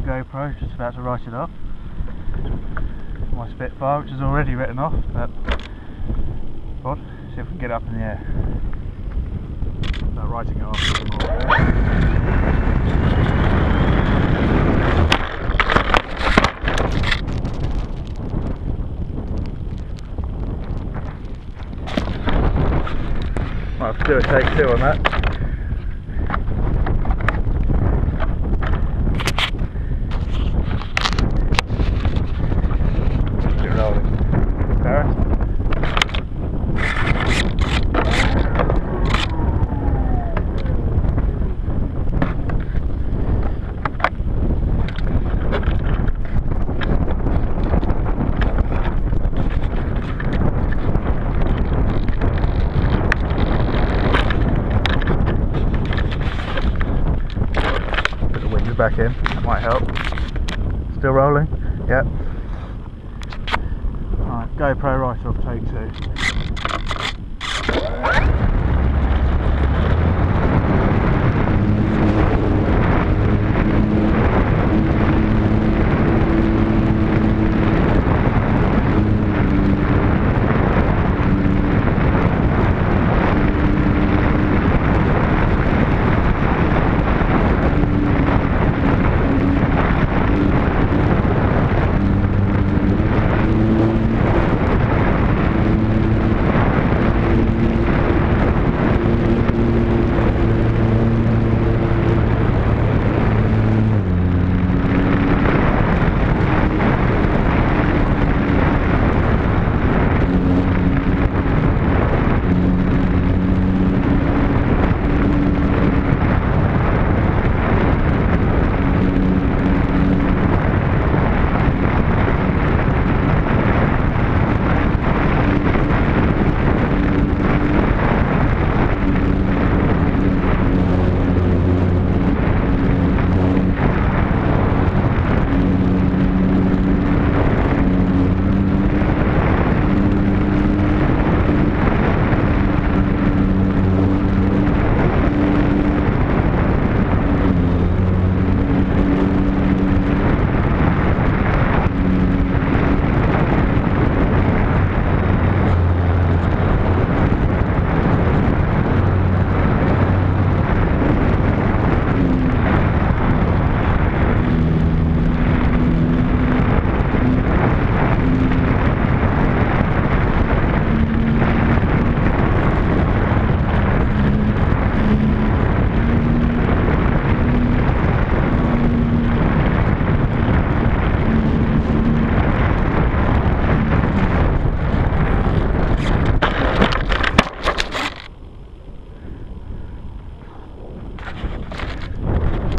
GoPro, just about to write it off. My Spitfire, which is already written off, but see if we can get it up in the air. Not writing it off anymore. Might have to do a take two on that. Keep rolling. Paris. Back in, that might help. Still rolling? Yep. Alright, GoPro right off, take two.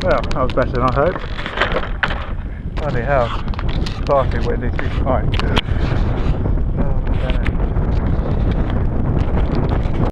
Well, that was better than I hoped. Bloody hell, far too windy to be fine.